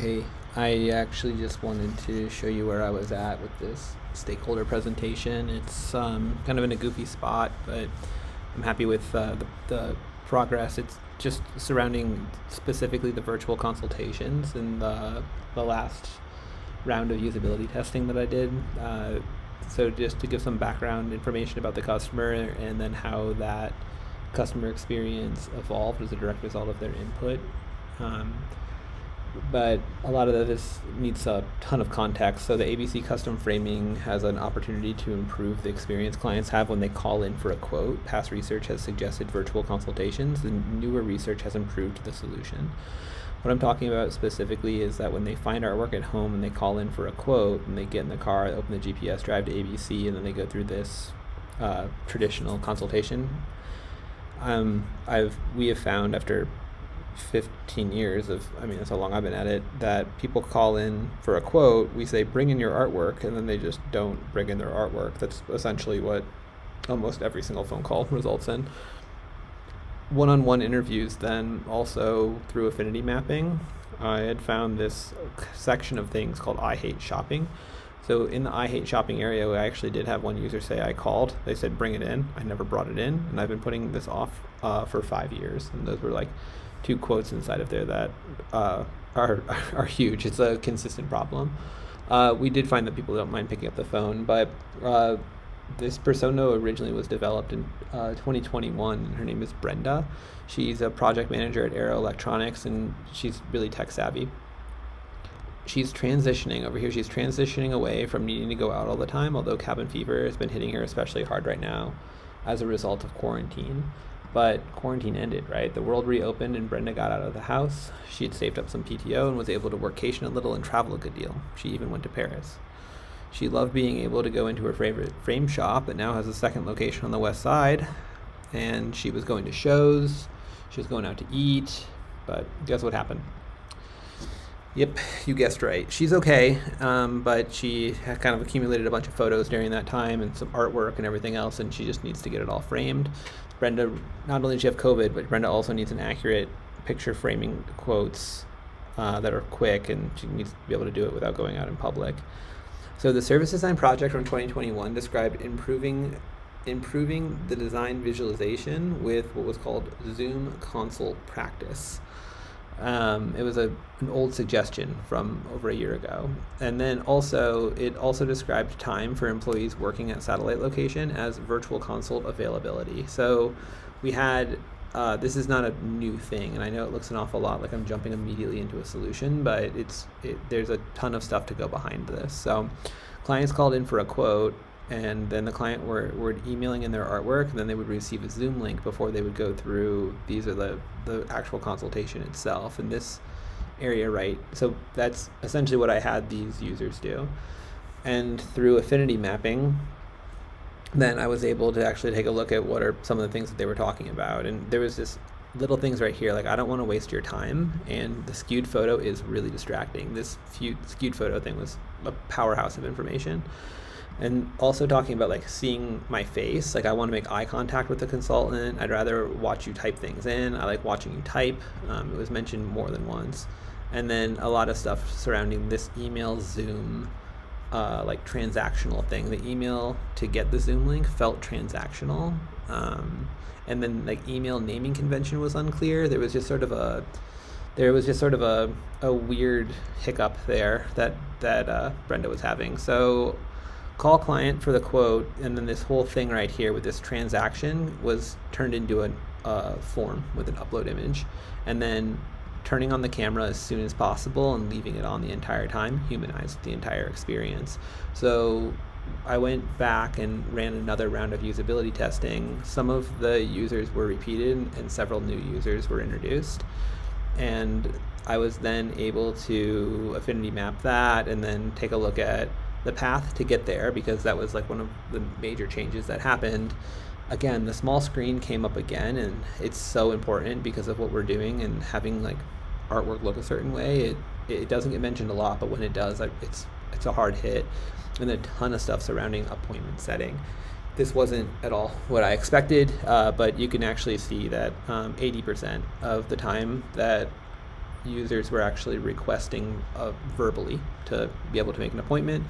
Hey, I actually just wanted to show you where I was at with this stakeholder presentation. It's kind of in a goofy spot, but I'm happy with the progress. It's just surrounding specifically the virtual consultations and the last round of usability testing that I did. So just to give some background information about the customer and then how that customer experience evolved as a direct result of their input. Um, but a lot of this needs a ton of context. So the ABC custom framing has an opportunity to improve the experience clients have when they call in for a quote. Past research has suggested virtual consultations, and newer research has improved the solution. What I'm talking about specifically is that when they find artwork at home and they call in for a quote and they get in the car, open the GPS, drive to ABC, and then they go through this traditional consultation, we have found after 15 years that's how long I've been at it, that people call in for a quote, we say bring in your artwork, and then they just don't bring in their artwork. That's essentially what almost every single phone call results in. One-on-one interviews then also through affinity mapping, I had found this section of things called I hate shopping. So in the I hate shopping area, I actually did have one user say I called. They said bring it in. I never brought it in, and I've been putting this off for 5 years. And those were like two quotes inside of there that are huge. It's a consistent problem. We did find that people don't mind picking up the phone, but this persona originally was developed in 2021, and her name is Brenda. She's a project manager at Aero Electronics, and she's really tech savvy. She's transitioning over here. She's transitioning away from needing to go out all the time, although cabin fever has been hitting her especially hard right now as a result of quarantine. But quarantine ended, right? The world reopened and Brenda got out of the house. She had saved up some PTO and was able to workation a little and travel a good deal. She even went to Paris. She loved being able to go into her favorite frame shop, but now has a second location on the west side. And she was going to shows. She was going out to eat. But guess what happened? Yep, you guessed right. She's okay, but she had kind of accumulated a bunch of photos during that time and some artwork and everything else, and she just needs to get it all framed. Brenda, not only does she have COVID, but Brenda also needs an accurate picture framing quotes that are quick, and she needs to be able to do it without going out in public. So the service design project from 2021 described improving the design visualization with what was called Zoom consult practice. It was an old suggestion from over a year ago. And then it also described time for employees working at satellite location as virtual consult availability. So we had, this is not a new thing, and I know it looks an awful lot like I'm jumping immediately into a solution, but there's a ton of stuff to go behind this. So clients called in for a quote, and then the client were emailing in their artwork, and then they would receive a Zoom link before they would go through. These are the actual consultation itself in this area, right? So that's essentially what I had these users do. And through affinity mapping, then I was able to actually take a look at what are some of the things that they were talking about. And there was this little things right here, like I don't want to waste your time, and the skewed photo is really distracting. This skewed photo thing was a powerhouse of information. And also talking about like seeing my face, like I want to make eye contact with the consultant. I'd rather watch you type things in. I like watching you type. It was mentioned more than once. And then a lot of stuff surrounding this email Zoom, like transactional thing. The email to get the Zoom link felt transactional. And then like email naming convention was unclear. There was just sort of a weird hiccup there that Brenda was having. So call client for the quote, and then this whole thing right here with this transaction was turned into a form with an upload image, and then turning on the camera as soon as possible and leaving it on the entire time humanized the entire experience. So I went back and ran another round of usability testing. Some of the users were repeated and several new users were introduced, and I was then able to affinity map that and then take a look at the path to get there, because that was like one of the major changes that happened. Again, the small screen came up again, and it's so important because of what we're doing and having like artwork look a certain way. It doesn't get mentioned a lot, but when it does, like, it's a hard hit, and a ton of stuff surrounding appointment setting. This wasn't at all what I expected, but you can actually see that 80% of the time that users were actually requesting verbally to be able to make an appointment,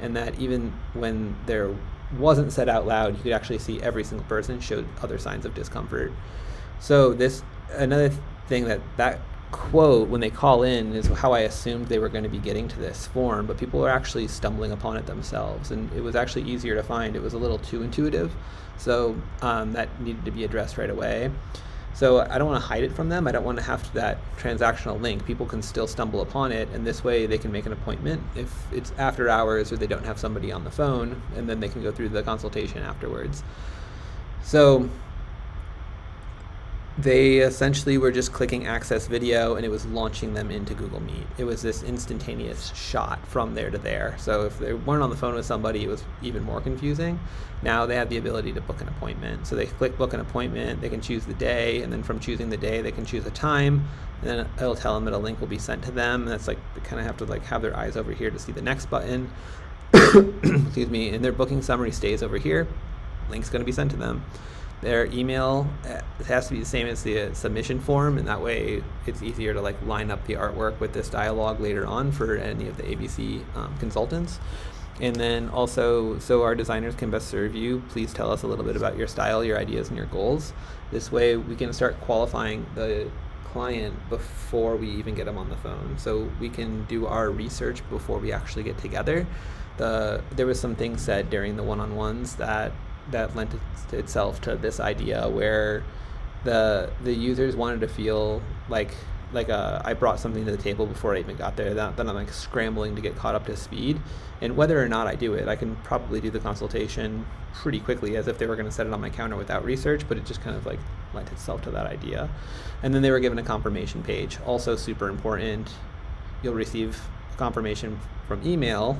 and that even when there wasn't said out loud, you could actually see every single person showed other signs of discomfort. So another thing that quote when they call in is how I assumed they were going to be getting to this form, but people are actually stumbling upon it themselves, and it was actually easier to find. It was a little too intuitive, so that needed to be addressed right away. So I don't want to hide it from them. I don't want to have that transactional link. People can still stumble upon it, and this way they can make an appointment if it's after hours or they don't have somebody on the phone, and then they can go through the consultation afterwards. So they essentially were just clicking access video, and it was launching them into Google Meet. It was this instantaneous shot from there to there. So if they weren't on the phone with somebody, it was even more confusing. Now they have the ability to book an appointment. So they click book an appointment, they can choose the day, and then from choosing the day, they can choose a time, and then it'll tell them that a link will be sent to them. And that's like, they kind of have to like have their eyes over here to see the next button. Excuse me, and their booking summary stays over here. Link's going to be sent to them. Their email has to be the same as the submission form, and that way it's easier to like line up the artwork with this dialogue later on for any of the ABC consultants. And then also, so our designers can best serve you, please tell us a little bit about your style, your ideas, and your goals. This way we can start qualifying the client before we even get them on the phone. So we can do our research before we actually get together. There was some things said during the one-on-ones that lent itself to this idea where the users wanted to feel like I brought something to the table before I even got there, that I'm like scrambling to get caught up to speed. And whether or not I do it, I can probably do the consultation pretty quickly as if they were going to set it on my counter without research, but it just kind of like lent itself to that idea. And then they were given a confirmation page, also super important. You'll receive a confirmation from email.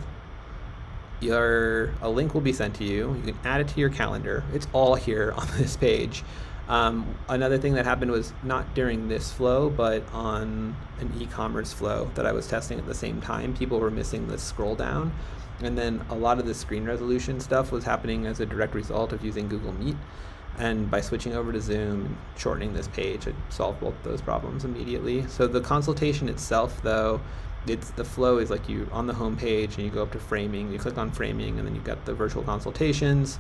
A link will be sent to you. You can add it to your calendar. It's all here on this page. Another thing that happened was not during this flow, but on an e-commerce flow that I was testing at the same time, people were missing the scroll down. And then a lot of the screen resolution stuff was happening as a direct result of using Google Meet. And by switching over to Zoom and shortening this page, it solved both those problems immediately. So the consultation itself, though, the flow is like you on the home page and you go up to framing, you click on framing, and then you've got the virtual consultations,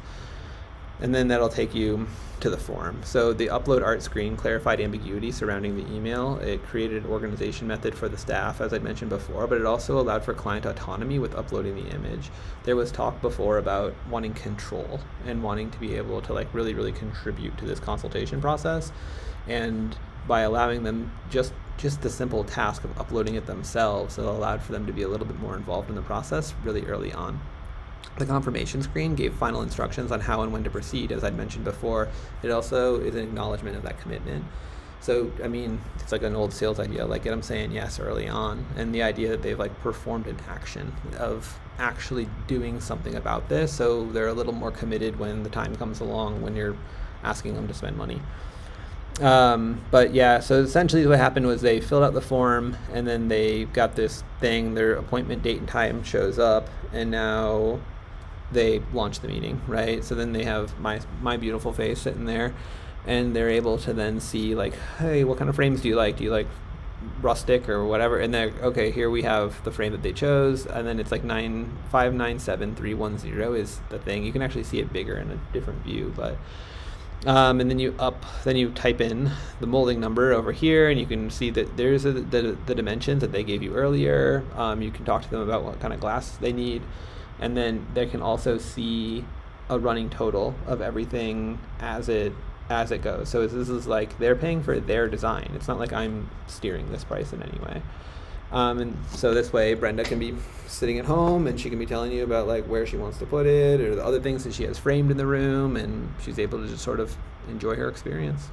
and then that'll take you to the form. So the upload art screen clarified ambiguity surrounding the email. It created an organization method for the staff, as I'd mentioned before, but it also allowed for client autonomy with uploading the image. There was talk before about wanting control and wanting to be able to like really, really contribute to this consultation process. And by allowing them just the simple task of uploading it themselves, it allowed for them to be a little bit more involved in the process really early on. The confirmation screen gave final instructions on how and when to proceed, as I'd mentioned before. It also is an acknowledgement of that commitment. So, I mean, it's like an old sales idea, like get them saying yes early on, and the idea that they've like performed an action of actually doing something about this, so they're a little more committed when the time comes along when you're asking them to spend money. But yeah, so essentially what happened was they filled out the form, and then they got this thing, their appointment date and time shows up, and now they launch the meeting, right? So then they have my beautiful face sitting there, and they're able to then see like, hey, what kind of frames do you like? Do you like rustic or whatever? And they're, okay, here we have the frame that they chose, and then it's like 9597310 is the thing. You can actually see it bigger in a different view, but and then you type in the molding number over here, and you can see that there's the dimensions that they gave you earlier. You can talk to them about what kind of glass they need, and then they can also see a running total of everything as it goes. So this is like they're paying for their design. It's not like I'm steering this price in any way. And so this way Brenda can be sitting at home and she can be telling you about like where she wants to put it or the other things that she has framed in the room, and she's able to just sort of enjoy her experience.